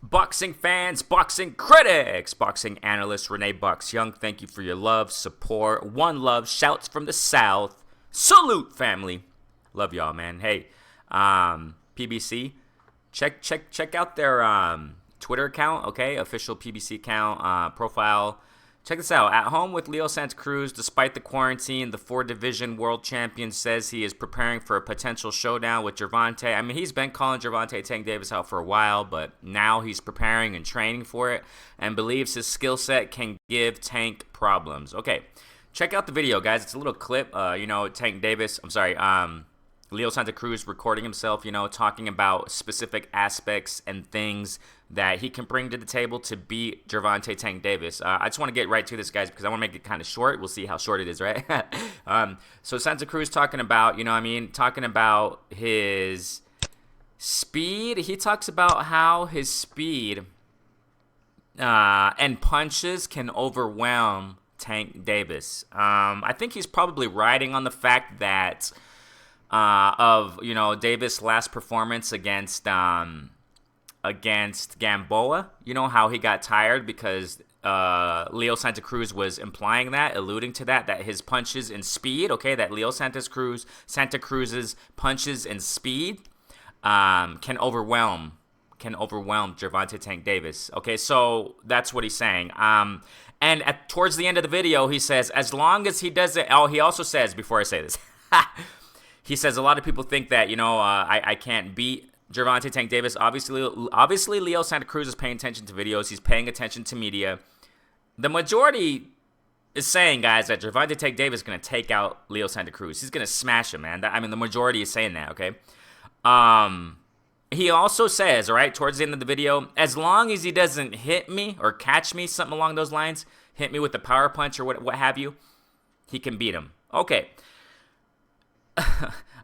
Boxing fans, boxing critics, boxing analyst Renee Bucks Young, thank you for your love, support. One love, shouts from the South. Salute, family. Love y'all, man. Hey, PBC, check out their Twitter account, okay? Official PBC account, profile. Check this out. At home with Leo Santa Cruz, despite the quarantine, the 4-division world champion says he is preparing for a potential showdown with Gervonta. I mean, he's been calling Gervonta Tank Davis out for a while, but now he's preparing and training for it and believes his skill set can give Tank problems. Okay, check out the video, guys. It's a little clip. Leo Santa Cruz recording himself, talking about specific aspects and things that he can bring to the table to beat Gervonta Tank Davis. I just want to get right to this, guys, because I want to make it kind of short. We'll see how short it is, right? So Santa Cruz talking about, talking about his speed. He talks about how his speed and punches can overwhelm Tank Davis. I think he's probably riding on the fact that Davis' last performance against Gamboa, how he got tired because Leo Santa Cruz was implying that, alluding to that his punches and speed, okay, that Leo Santa Cruz's punches and speed can overwhelm Gervonta Tank Davis. Okay, so that's what he's saying. And towards the end of the video, he says, as long as he doesn't. Oh, he also says, before I say this. He says a lot of people think that, I can't beat Gervonta Tank Davis. Obviously, Leo Santa Cruz is paying attention to videos. He's paying attention to media. The majority is saying, guys, that Gervonta Tank Davis is going to take out Leo Santa Cruz. He's going to smash him, man. The majority is saying that, okay? He also says, all right, towards the end of the video, as long as he doesn't hit me or catch me, something along those lines, hit me with a power punch or what have you, he can beat him. Okay.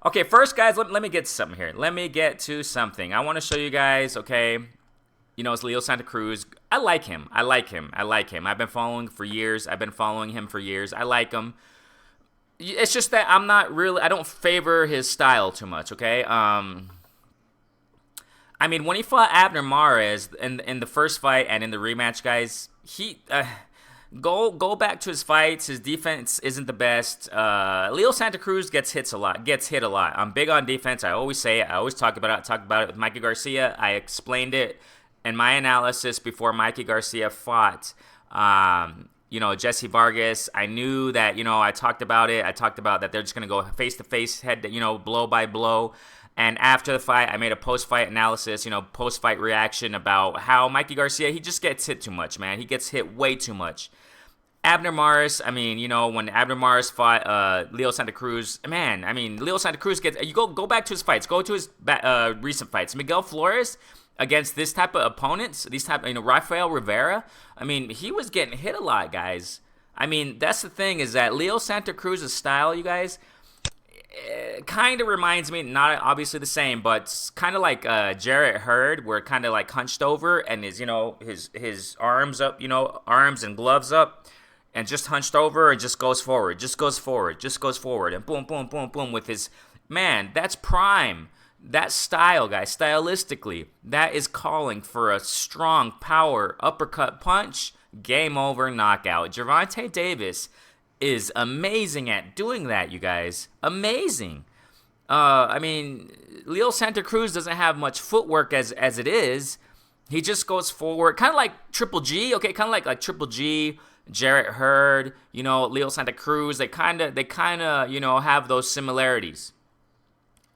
Okay, first, guys, let me get to something here. Let me get to something. I want to show you guys, okay, it's Leo Santa Cruz. I like him. I've been following him for years. I like him. It's just that I don't favor his style too much, okay? When he fought Abner Mares in the first fight and in the rematch, guys, he... Go back to his fights. His defense isn't the best. Leo Santa Cruz gets hit a lot. I'm big on defense. I always say it. I always talk about it. I talked about it with Mikey Garcia. I explained it in my analysis before Mikey Garcia fought Jesse Vargas. I knew that, I talked about it. I talked about that they're just going to go face-to-face, blow by blow. And after the fight, I made a post-fight analysis, post-fight reaction about how Mikey Garcia, he just gets hit too much, man. He gets hit way too much. Abner Mares, when Abner Mares fought Leo Santa Cruz, Leo Santa Cruz you go back to his fights. Go to his recent fights. Miguel Flores against this type of opponents, Rafael Rivera, he was getting hit a lot, guys. That's the thing, is that Leo Santa Cruz's style, you guys, kind of reminds me, not obviously the same, but kind of like Jarrett Hurd, where kind of like hunched over and his arms up, arms and gloves up, and just hunched over and just goes forward, and boom, boom, boom, boom with his, man, that's prime. That style, guys, stylistically, that is calling for a strong power uppercut punch, game over, knockout. Gervonta Davis is amazing at doing that, you guys. Amazing. Leo Santa Cruz doesn't have much footwork as it is. He just goes forward, kind of like Triple G, okay? Kind of like Triple G, Jarrett Hurd, Leo Santa Cruz. They kind of, have those similarities.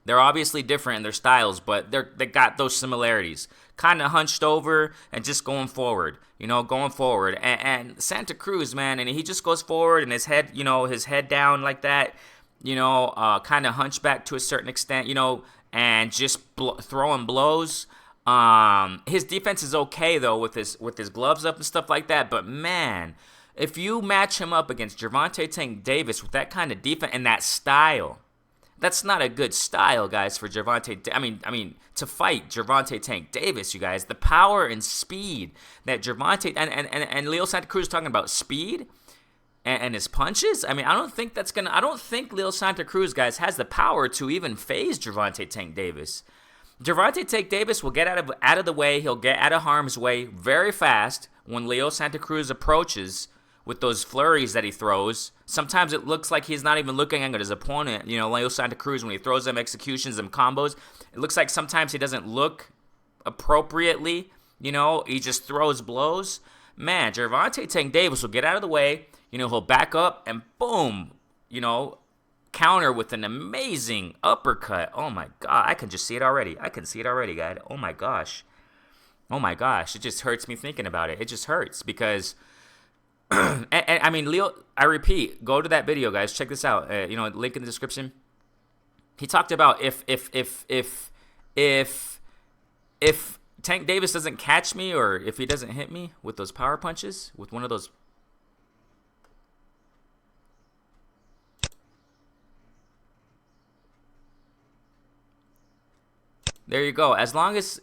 They're obviously different in their styles, but they got those similarities. Kind of hunched over and just going forward, And Santa Cruz, man, and he just goes forward and his head down like that, kind of hunchback to a certain extent, and just throwing blows. His defense is okay though with his gloves up and stuff like that, but man, if you match him up against Gervonta Tank Davis with that kind of defense and that style, that's not a good style, guys, for Gervonta. To fight Gervonta Tank Davis, you guys. The power and speed that Gervonta and Leo Santa Cruz is talking about speed and his punches. I don't think Leo Santa Cruz, guys, has the power to even phase Gervonta Tank Davis. Gervonta Tank Davis will get out of the way. He'll get out of harm's way very fast when Leo Santa Cruz approaches with those flurries that he throws. Sometimes it looks like he's not even looking at his opponent. You know, Leo Santa Cruz, when he throws them executions and combos, it looks like sometimes he doesn't look appropriately. You know, he just throws blows. Man, Gervonta Tank Davis will get out of the way. You know, he'll back up and boom, you know, counter with an amazing uppercut. Oh my God, I can just see it already. I can see it already, guys. Oh my gosh. Oh my gosh, it just hurts me thinking about it. It just hurts because, and I mean, Leo, I repeat, go to that video, guys. Check this out. You know, link in the description. He talked about if Tank Davis doesn't catch me or if he doesn't hit me with those power punches, with one of those. There you go. As long as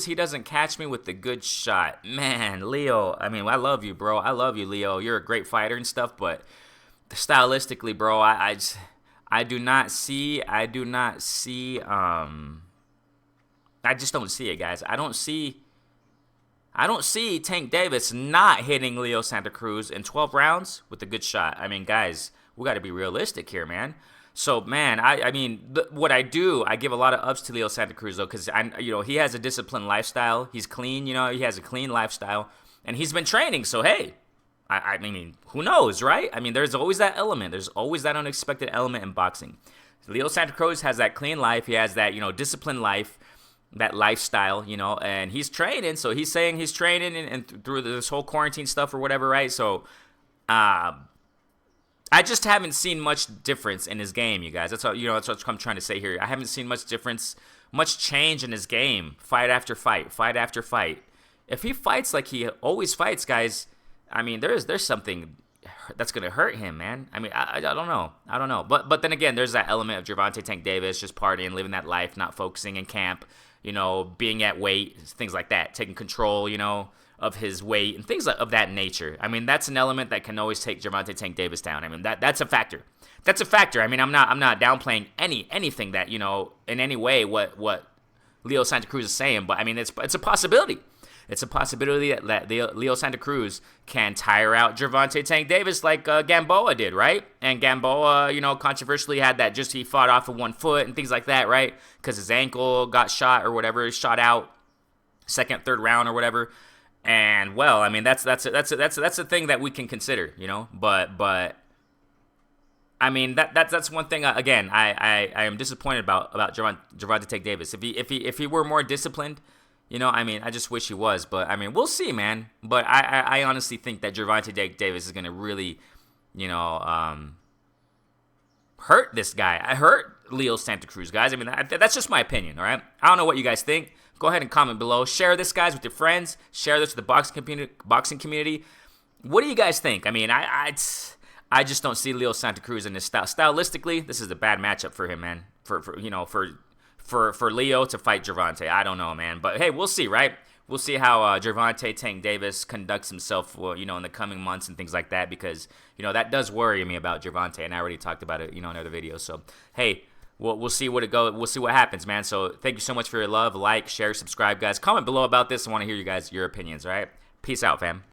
he doesn't catch me with the good shot, man, Leo. I mean, I love you, bro. I love you, Leo. You're a great fighter and stuff, but stylistically, bro, I do not see. I just don't see it, guys. I don't see Tank Davis not hitting Leo Santa Cruz in 12 rounds with a good shot. I mean, guys, we got to be realistic here, man. So, man, I mean, what I do, I give a lot of ups to Leo Santa Cruz, though, because, you know, he has a disciplined lifestyle. He's clean, you know, he has a clean lifestyle, and he's been training, so, hey, I mean, who knows, right? I mean, there's always that element. There's always that unexpected element in boxing. Leo Santa Cruz has that clean life. He has that, you know, disciplined life, that lifestyle, you know, and he's training, so he's saying he's training and through this whole quarantine stuff or whatever, right? So, I just haven't seen much difference in his game, you guys. That's all, you know. That's what I'm trying to say here. I haven't seen much difference, much change in his game, fight after fight, fight after fight. If he fights like he always fights, guys, I mean, there's something that's gonna hurt him, man. I mean, I don't know. But then again, there's that element of Gervonta Tank Davis just partying, living that life, not focusing in camp, you know, being at weight, things like that, taking control, you know, of his weight and things of that nature. I mean, that's an element that can always take Gervonta Tank Davis down. I mean, that's a factor. That's a factor. I mean, I'm not downplaying anything that, you know, in any way what Leo Santa Cruz is saying, but I mean, it's a possibility. It's a possibility that Leo Santa Cruz can tire out Gervonta Tank Davis like Gamboa did, right? And Gamboa, you know, controversially had that he fought off of 1 foot and things like that, right? Because his ankle got shot or whatever, shot out second, third round or whatever. And well, I mean, that's a thing that we can consider, you know. But I mean, that's one thing. Again, I am disappointed about Gervonta Tank Davis. If he were more disciplined, you know, I mean, I just wish he was. But I mean, we'll see, man. But I honestly think that Gervonta Tank Davis is gonna really, you know, hurt this guy. I hurt Leo Santa Cruz, guys. I mean, that's just my opinion. All right, I don't know what you guys think. Go ahead and comment below. Share this, guys, with your friends. Share this with the boxing community. What do you guys think? I mean, I just don't see Leo Santa Cruz in this style. Stylistically, this is a bad matchup for him, man. For Leo to fight Gervonta. I don't know, man. But hey, we'll see, right? We'll see how Gervonta Tank Davis conducts himself, you know, in the coming months and things like that, because, you know, that does worry me about Gervonta, and I already talked about it, you know, in other videos. So hey. We'll see what it goes. We'll see what happens, man. So thank you so much for your love. Like, share, subscribe, guys. Comment below about this. I want to hear your opinions, all right? Peace out, fam.